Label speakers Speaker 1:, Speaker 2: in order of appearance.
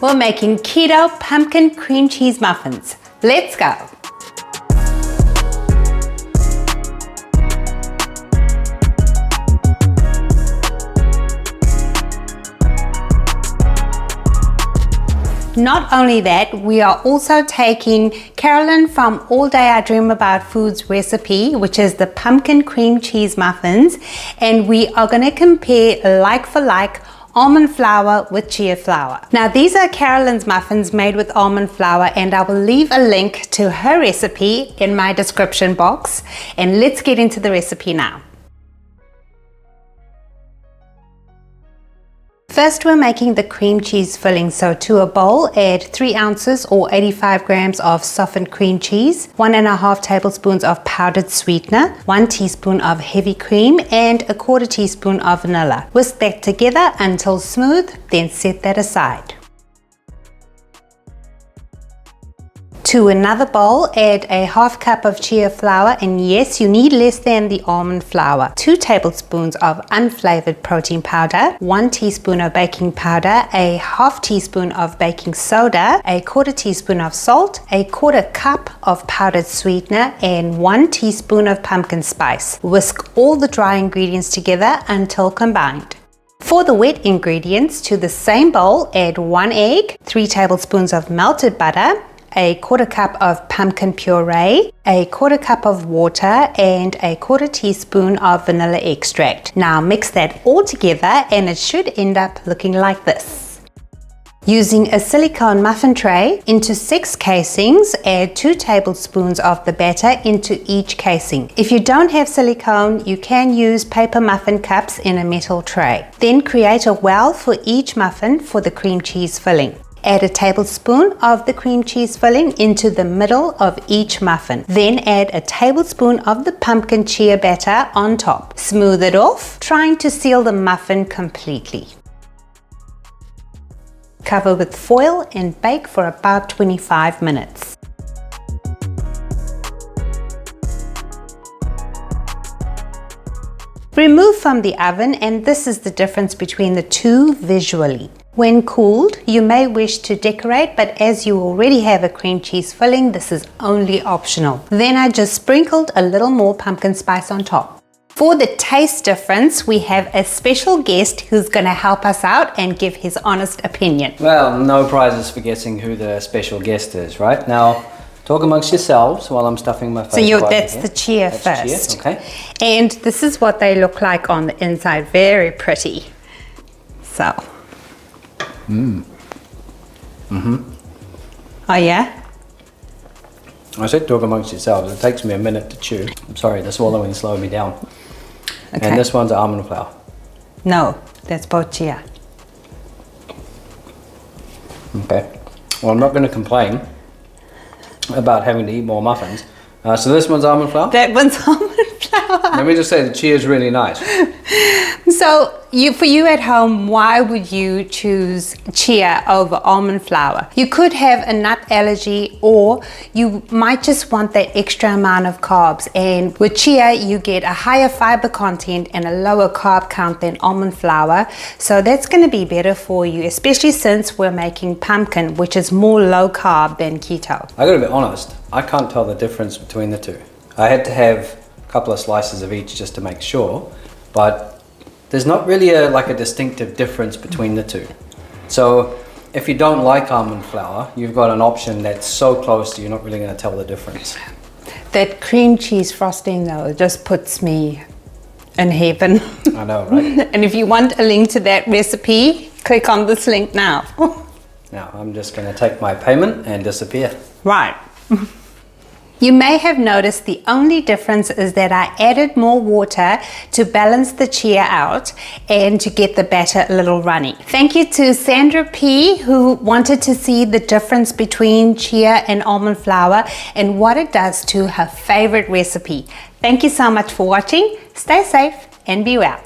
Speaker 1: We're making keto pumpkin cream cheese muffins. Let's go. Not only that, we are also taking Carolyn from All Day I Dream About Food's recipe, which is the pumpkin cream cheese muffins, and we are going to compare like for like almond flour with chia flour. Now these are Carolyn's muffins made with almond flour, and I will leave a link to her recipe in my description box. And let's get into the recipe now. First, we're making the cream cheese filling. So to a bowl, add 3 ounces or 85 grams of softened cream cheese, 1.5 tablespoons of powdered sweetener, 1 teaspoon of heavy cream, and 1/4 teaspoon of vanilla. Whisk that together until smooth, then set that aside. To another bowl, add a 1/2 cup of chia flour, and yes, you need less than the almond flour, 2 tablespoons of unflavored protein powder, 1 teaspoon of baking powder, a 1/2 teaspoon of baking soda, 1/4 teaspoon of salt, 1/4 cup of powdered sweetener, and 1 teaspoon of pumpkin spice. Whisk all the dry ingredients together until combined. For the wet ingredients, to the same bowl, add 1 egg, 3 tablespoons of melted butter, 1/4 cup of pumpkin puree, 1/4 cup of water, and 1/4 teaspoon of vanilla extract. Now mix that all together and it should end up looking like this. Using a silicone muffin tray, into 6 casings, add 2 tablespoons of the batter into each casing. If you don't have silicone, you can use paper muffin cups in a metal tray. Then create a well for each muffin for the cream cheese filling. Add a tablespoon of the cream cheese filling into the middle of each muffin. Then add a tablespoon of the pumpkin chia batter on top. Smooth it off, trying to seal the muffin completely. Cover with foil and bake for about 25 minutes. Remove from the oven, and this is the difference between the two visually. When cooled, you may wish to decorate, but as you already have a cream cheese filling, this is only optional. Then I just sprinkled a little more pumpkin spice on top. For the taste difference, we have a special guest who's going to help us out and give his honest opinion.
Speaker 2: Well, no prizes for guessing who the special guest is, right? Now, talk amongst yourselves while I'm stuffing my face.
Speaker 1: So that's the chia first.
Speaker 2: Chia, okay.
Speaker 1: And this is what they look like on the inside. Very pretty. So. Oh yeah?
Speaker 2: I said talk amongst yourselves. It takes me a minute to chew. I'm sorry, the swallowing slowed me down. Okay. And this one's almond flour.
Speaker 1: No, that's both chia.
Speaker 2: Okay. Well, I'm not going to complain about having to eat more muffins. So this one's almond flour?
Speaker 1: That one's almond flour.
Speaker 2: Let me just say the chia is really nice.
Speaker 1: So for you at home, why would you choose chia over almond flour? You could have a nut allergy, or you might just want that extra amount of carbs. And with chia, you get a higher fiber content and a lower carb count than almond flour. So that's going to be better for you, especially since we're making pumpkin, which is more low carb than keto.
Speaker 2: I gotta be honest, I can't tell the difference between the two. I had to have a couple of slices of each just to make sure, but there's not really a distinctive difference between the two. So if you don't like almond flour, you've got an option that's so close you're not really going to tell the difference.
Speaker 1: That cream cheese frosting though just puts me in heaven.
Speaker 2: I know, right?
Speaker 1: And if you want a link to that recipe, click on this link now.
Speaker 2: Now I'm just going to take my payment and disappear.
Speaker 1: Right. You may have noticed the only difference is that I added more water to balance the chia out and to get the batter a little runny. Thank you to Sandra P, who wanted to see the difference between chia and almond flour and what it does to her favorite recipe. Thank you so much for watching. Stay safe and be well.